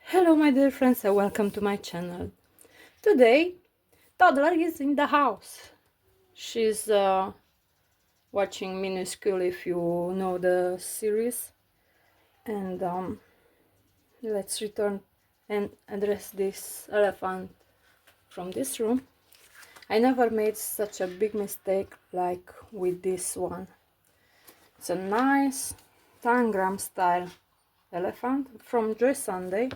Hello my dear friends and welcome to my channel. Today, toddler is in the house. She's watching Minuscule, if you know the series. And let's return and address this elephant from this room. I never made such a big mistake like with this one. It's a nice tangram style elephant from Joy Sunday.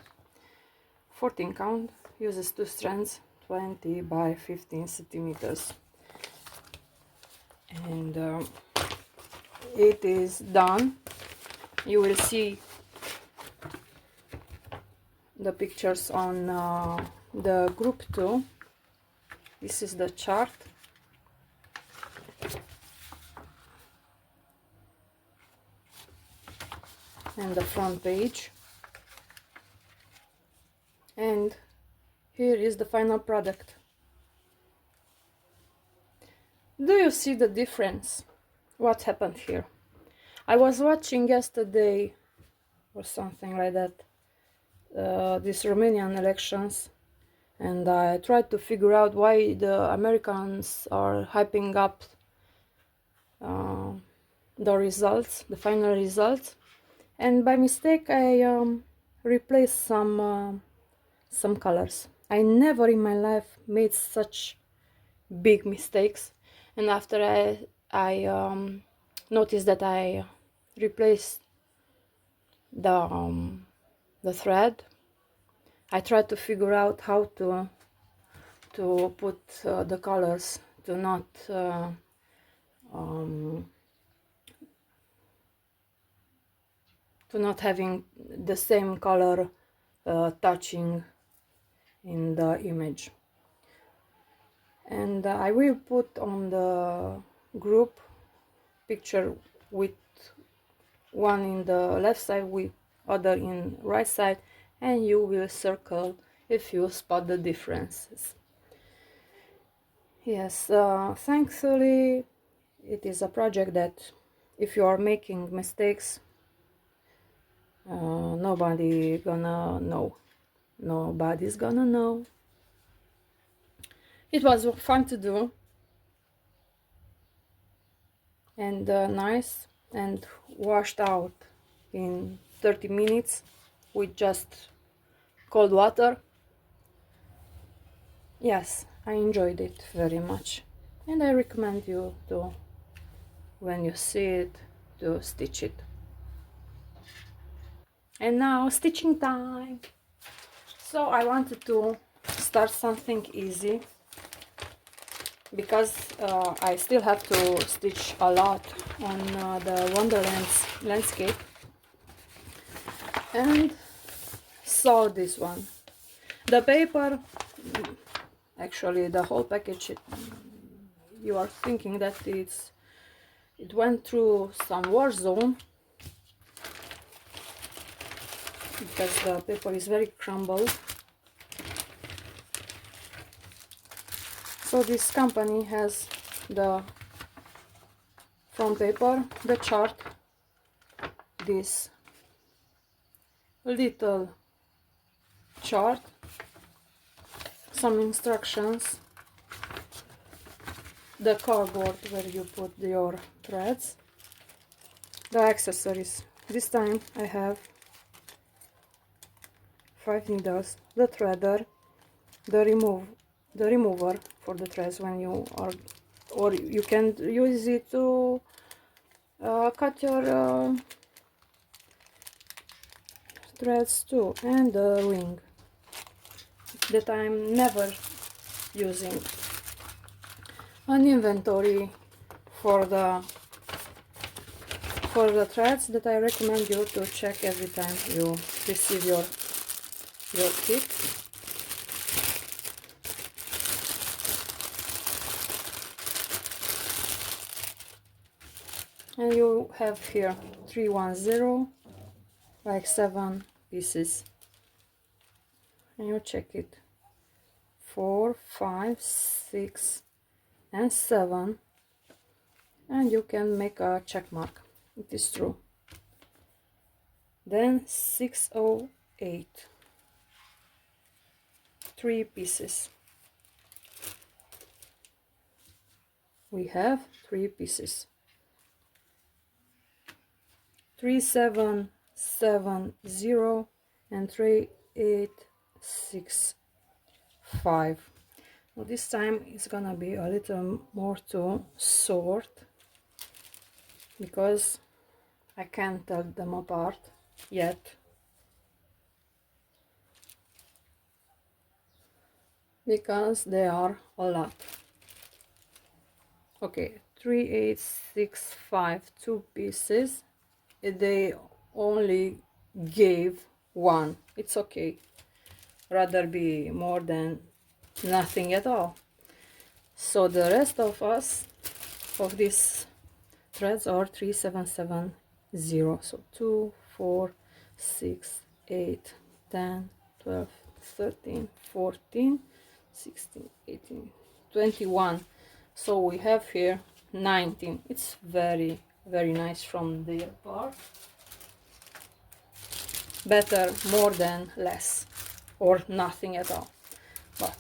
14 count, uses 2 strands, 20 by 15 centimeters, and it is done. You will see the pictures on the group 2. This is the chart, and the front page, and here is the final product. Do you see the difference? What happened here? I was watching yesterday or something like that, these Romanian elections, and I tried to figure out why the Americans are hyping up the results, the final results, and by mistake I replaced some colors. I never in my life made such big mistakes, and after I noticed that I replaced the thread, I tried to figure out how to put the colors to not having the same color touching in the image. And I will put on the group picture with one in the left side, with other in right side, and you will circle if you spot the differences. Yes, thankfully it is a project that if you are making mistakes, nobody's gonna know. It was fun to do, and nice, and washed out in 30 minutes with just cold water. Yes, I enjoyed it very much, and I recommend you to, when you see it, to stitch it. And now stitching time. So I wanted to start something easy, because I still have to stitch a lot on the Wonderlands landscape, and saw this one. The paper, actually the whole package, you are thinking that it went through some war zone, because the paper is very crumbled. So this company has the front paper, the chart, this little chart, some instructions, the cardboard where you put your threads, the accessories. This time I have 5 needles, the threader, the remover for the threads when you are, or you can use it to cut your threads too, and the ring that I'm never using. An inventory for the threads that I recommend you to check every time you receive your kit. And you have here 310, like 7 pieces, and you check it, 4, 5, 6 and 7, and you can make a check mark, it is true. Then 608, 3 pieces. We have 3 pieces. 3770 and 3865. Well, this time it's gonna be a little more to sort because I can't tell them apart yet, because they are a lot. Okay, 3865, 2 pieces. They only gave 1. It's okay. Rather be more than nothing at all. So the rest of these threads are 3770. So 2, 4, 6, 8, 10, 12, 13, 14, 16, 18, 21. So we have here 19. It's very, very nice from their part. Better more than less or nothing at all. But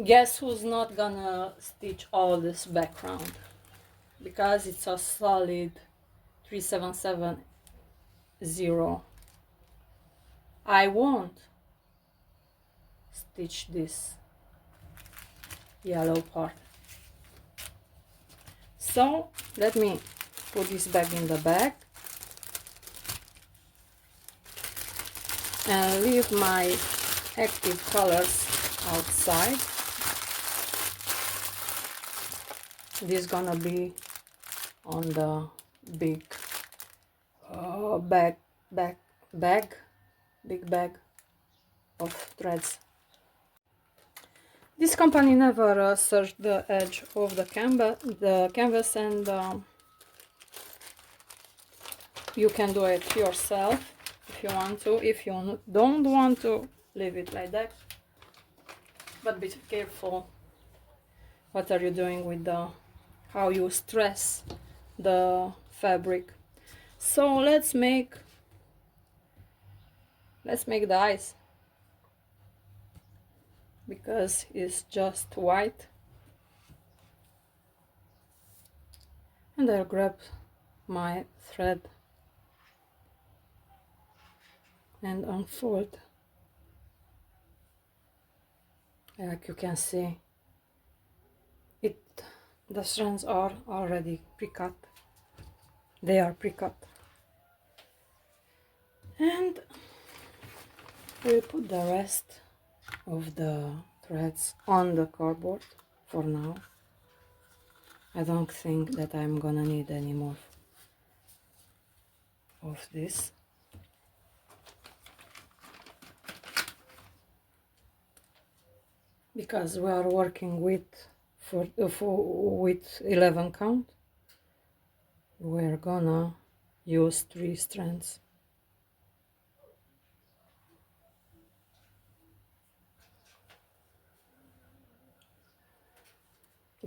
guess who's not gonna stitch all this background? Because it's a solid 3770. I won't stitch this yellow part. So let me put this back in the bag and leave my active colors outside. This is gonna be on the big big bag of threads. This company never serged the edge of the canvas, and you can do it yourself if you want to. If you don't want to, leave it like that. But be careful what are you doing with how you stress the fabric. So let's make the eyes, because it's just white. And I'll grab my thread and unfold. Like you can see, the strands are already pre-cut. They are pre-cut. And we'll put the rest of the threads on the cardboard for now. I don't think that I'm gonna need any more of this. Because we are working with 11 count, we're gonna use 3 strands.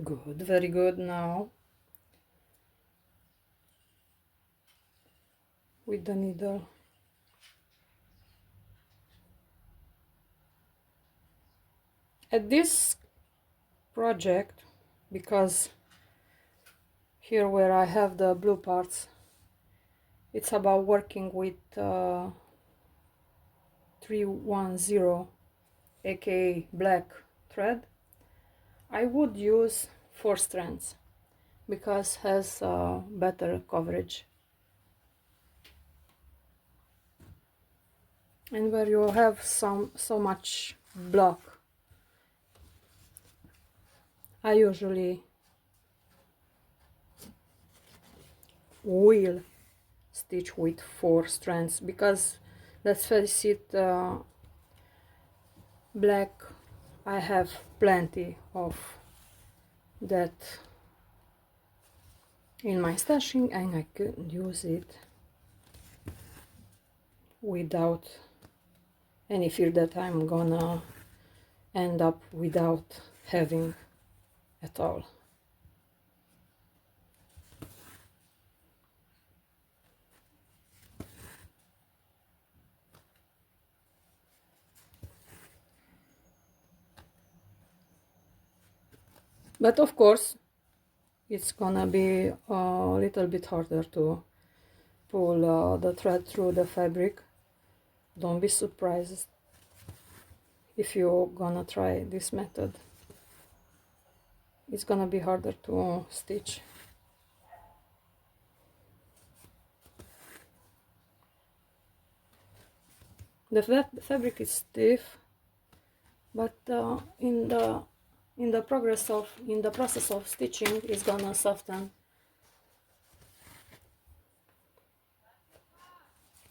Good, very good. Now with the needle, at this project, because here where I have the blue parts, it's about working with 310 aka black thread. I would use 4 strands because has better coverage. And where you have so much block, I usually will stitch with 4 strands, because let's face it, black, I have plenty of that in my stashing, and I could use it without any fear that I'm gonna end up without having at all. But of course, it's gonna be a little bit harder to pull the thread through the fabric. Don't be surprised if you're gonna try this method. It's gonna be harder to stitch. The fabric is stiff, but in the process of stitching, it's gonna soften.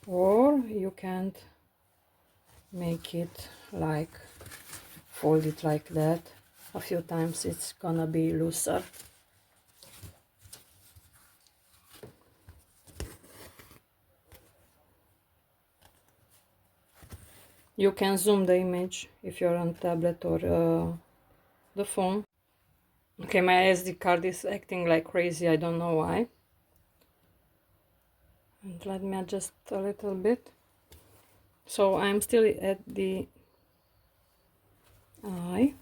Or you can't make it like fold it like that a few times, it's gonna be looser. You can zoom the image if you're on tablet or the phone. Okay, my SD card is acting like crazy, I don't know why. And let me adjust a little bit. So I'm still at the eye,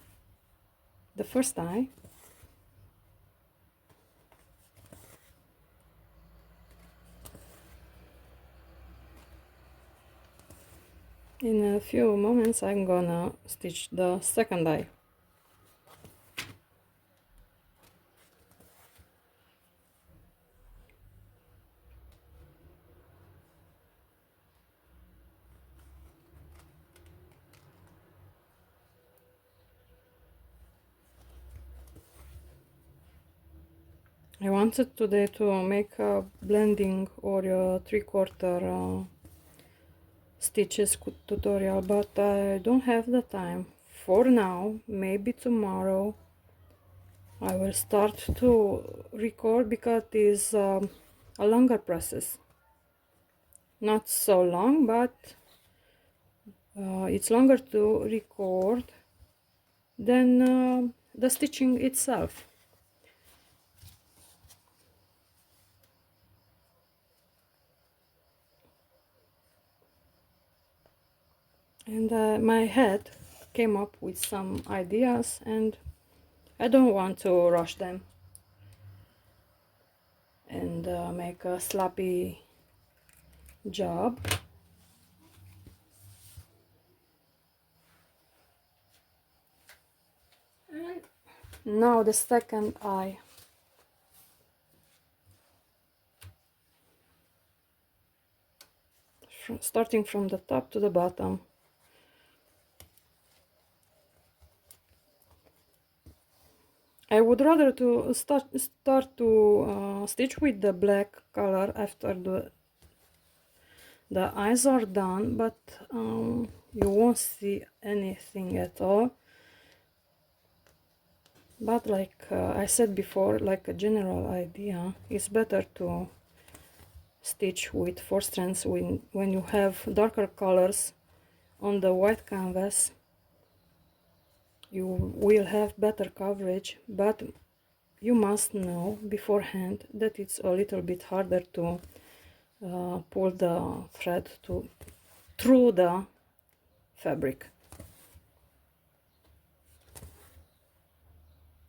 the first eye. In a few moments I'm gonna stitch the second eye. I wanted today to make a blending or a 3/4 stitches tutorial, but I don't have the time for now. Maybe tomorrow I will start to record, because it is a longer process. Not so long, but it's longer to record than the stitching itself. And my head came up with some ideas, and I don't want to rush them and make a sloppy job. And now the second eye. Starting from the top to the bottom. I would rather to start to stitch with the black color after the eyes are done, but you won't see anything at all. But like I said before, like a general idea, it's better to stitch with 4 strands when you have darker colors on the white canvas. You will have better coverage, but you must know beforehand that it's a little bit harder to pull the thread through the fabric.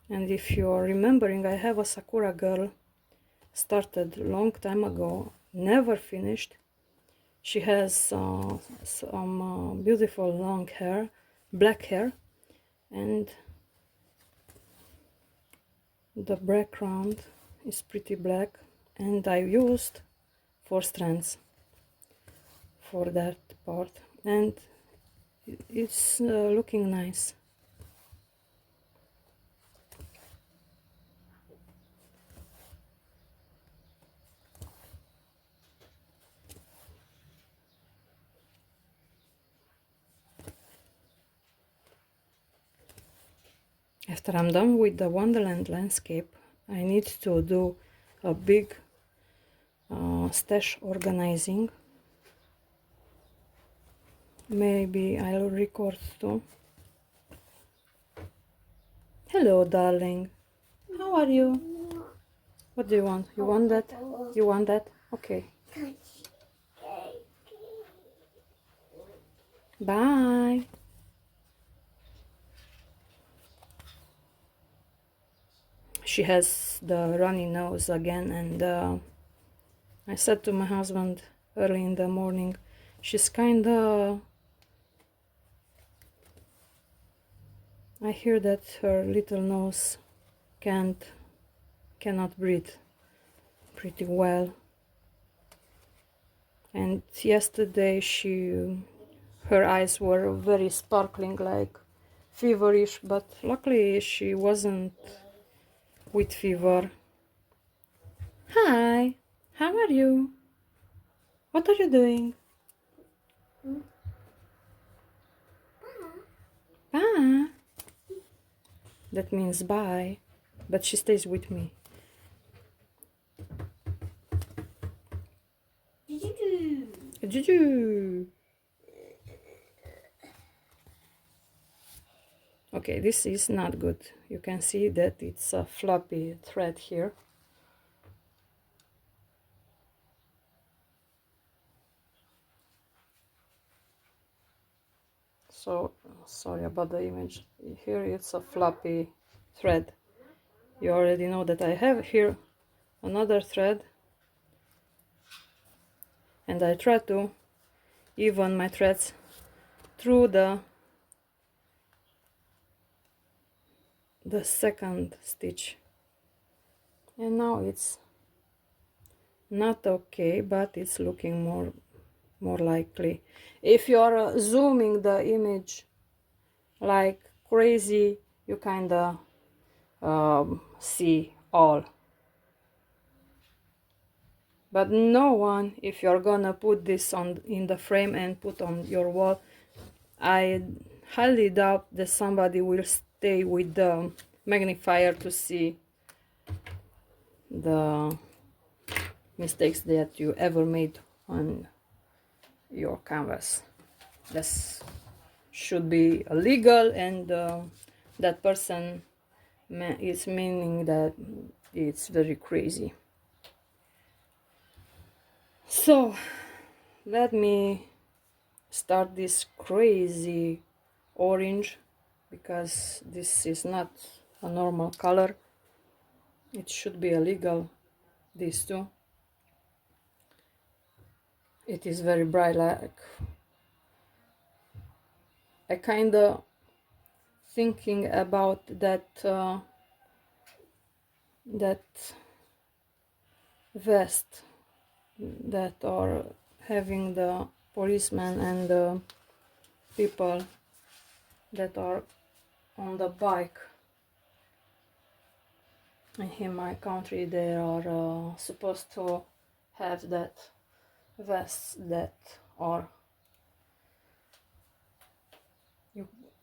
And if you're remembering, I have a Sakura girl, started long time ago, never finished. She has some beautiful long hair, black hair, and the background is pretty black, and I used 4 strands for that part, and it's looking nice. After I'm done with the Wonderland landscape, I need to do a big stash organizing. Maybe I'll record too. Hello, darling. How are you? What do you want? You want that? You want that? Okay. Bye. she has the runny nose again, and I said to my husband early in the morning, she's kinda, I hear that her little nose cannot breathe pretty well. And yesterday her eyes were very sparkling, like feverish, but luckily she wasn't with fever. Hi, how are you? What are you doing? Bye. That means bye, but she stays with me. Juju. Okay, this is not good. You can see that it's a floppy thread here. So sorry about the image. Here it's a floppy thread. You already know that I have here another thread, and I try to even my threads through the second stitch. And now it's not okay, but it's looking more likely. If you're zooming the image like crazy, you kinda see all. But no one, if you're gonna put this on in the frame and put on your wall, I highly doubt that somebody will stay with the magnifier to see the mistakes that you ever made on your canvas. This should be illegal, and that person is meaning that it's very crazy. So let me start this crazy orange, because this is not a normal color. It should be illegal, these two. It is very bright, like I kinda thinking about that that vest that are having the policemen and the people that are on the bike. In my country they are supposed to have that vests that are,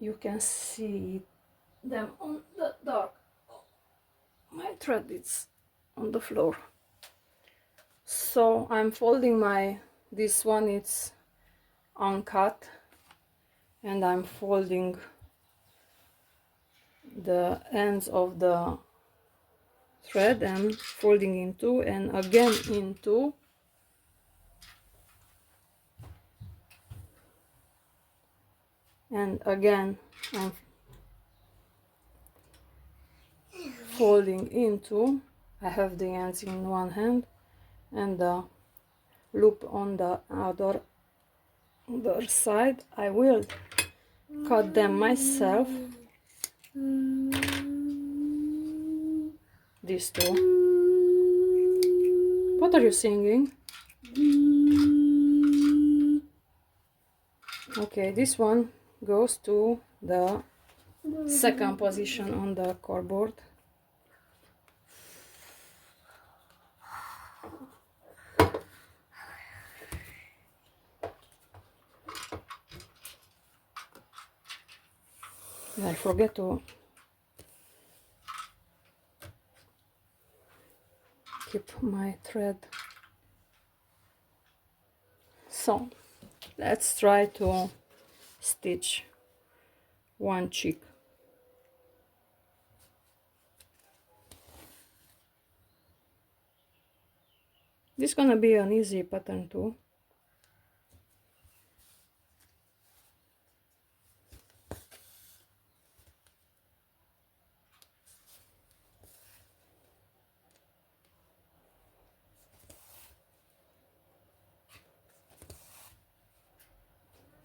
you can see them on the dark. My thread is on the floor. So I'm folding this one, it's uncut, and I'm folding the ends of the thread and folding in two and again in two, and again I'm folding in two. I have the ends in one hand and the loop on the other side. I will cut them myself, these two. What are you singing? Okay, this one goes to the second position on the cardboard. I forget to keep my thread. So let's try to stitch one cheek. This is gonna be an easy pattern too.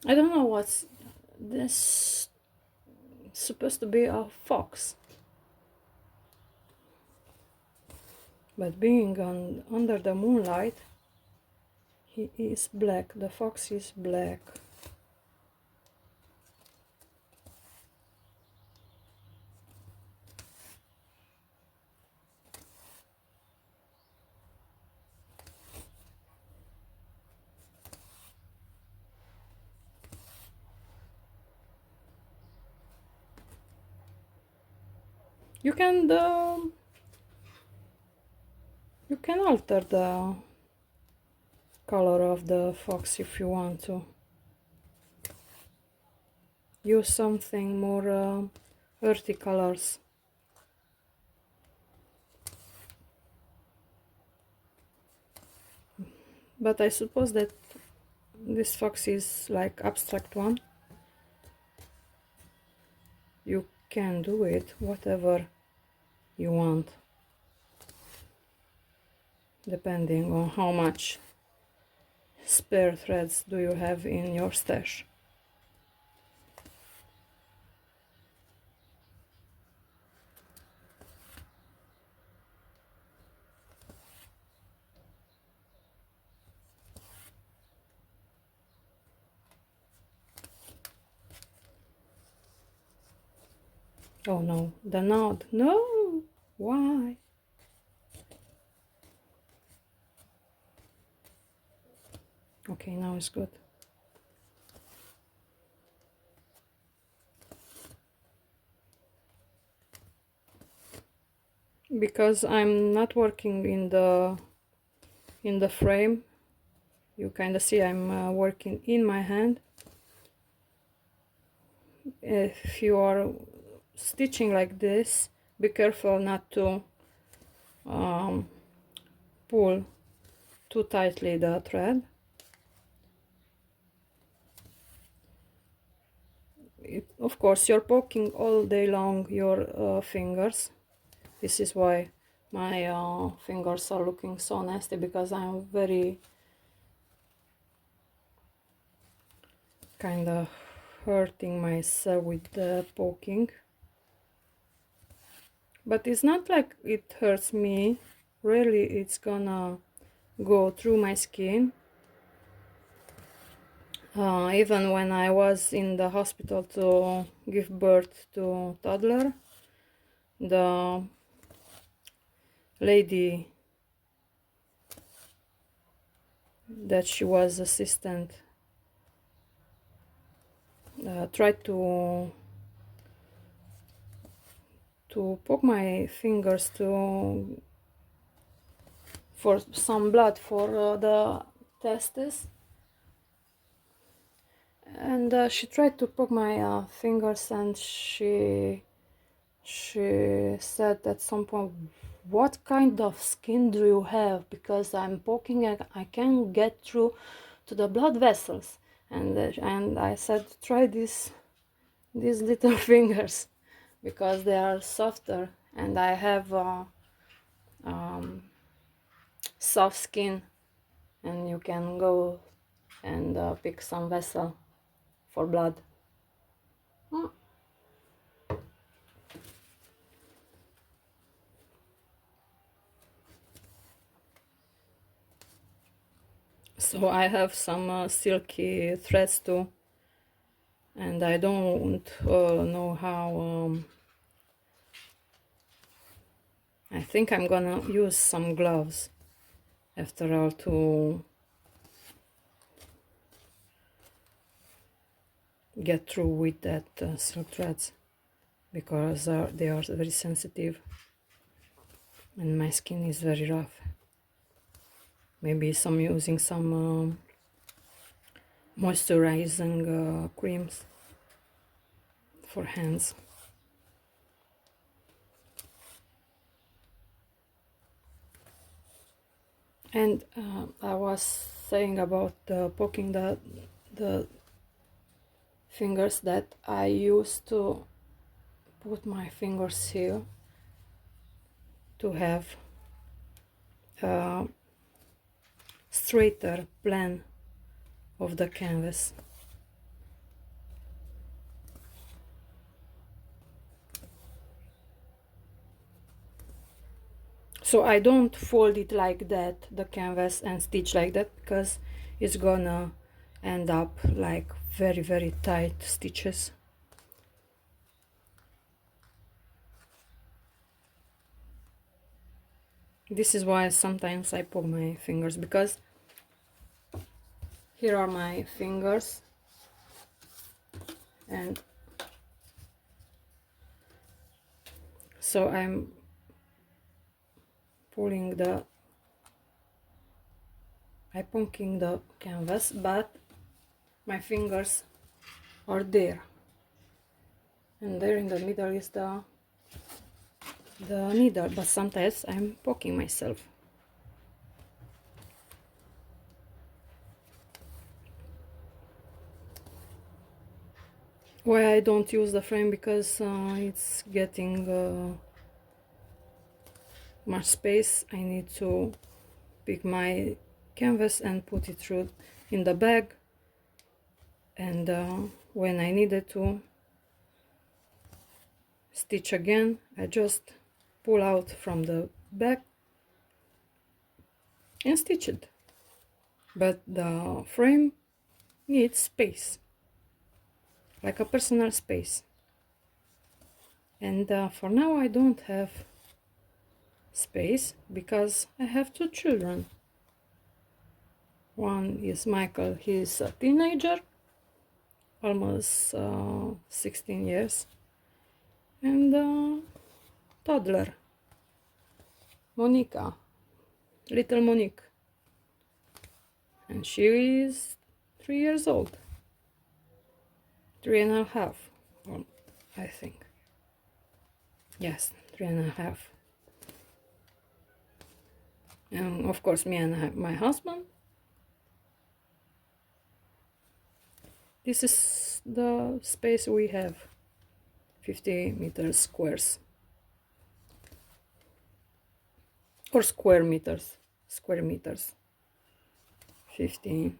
I don't know what's this supposed to be. A fox, but being under the moonlight, he is black. The fox is black. You can alter the color of the fox if you want to. Use something more earthy colors. But I suppose that this fox is like abstract one. You can do it whatever you want, depending on how much spare threads do you have in your stash. Oh no, the knot. No! Why? Okay, now it's good. Because I'm not working in the frame, you kind of see I'm working in my hand. If you are stitching like this, be careful not to pull too tightly the thread. Of course, you're poking all day long your fingers. This is why my fingers are looking so nasty, because I'm very kind of hurting myself with the poking. But it's not like it hurts me. Really, it's gonna go through my skin. Even when I was in the hospital to give birth to toddler, the lady that she was assistant tried to poke my fingers for some blood for the testes, and she tried to poke my fingers, and she said at some point, what kind of skin do you have, because I'm poking and I can't get through to the blood vessels. And I said, try these little fingers, because they are softer, and I have soft skin, and you can go and pick some vessel for blood. So I have some silky threads too, and I don't know how. I think I'm gonna use some gloves after all to get through with that silk threads, because they are very sensitive and my skin is very rough. Maybe using some moisturizing creams for hands. And I was saying about poking the fingers, that I used to put my fingers here to have a straighter plan of the canvas. So I don't fold it like that, the canvas, and stitch like that, because it's gonna end up like very, very tight stitches. This is why sometimes I poke my fingers, because here are my fingers, and so I'm pulling the, I'm poking the canvas, but my fingers are there, and there in the middle is the needle, but sometimes I'm poking myself. Why I don't use the frame? Because it's getting much space. I need to pick my canvas and put it through in the bag, and when I needed to stitch again, I just pull out from the bag and stitch it. But the frame needs space, like a personal space, and for now I don't have space because I have two children. One is Michael, he's a teenager, almost 16 years, and toddler, Monica, little Monique, and she is 3 years old, 3.5, I think. Yes, 3.5. And of course, me and my husband. This is the space we have, 50 meters squares, or square meters, 15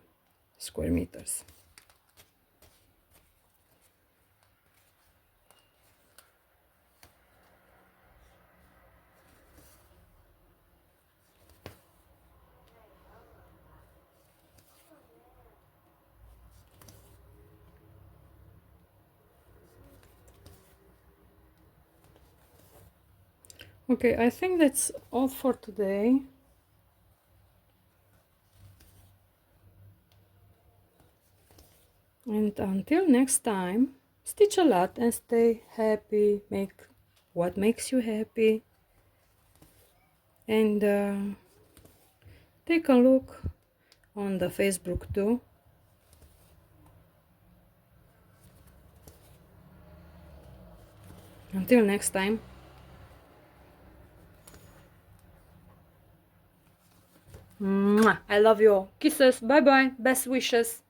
square meters. Okay, I think that's all for today. And until next time, stitch a lot and stay happy. Make what makes you happy. And take a look on the Facebook too. Until next time. Mwah. I love you all. Kisses. Bye bye. Best wishes.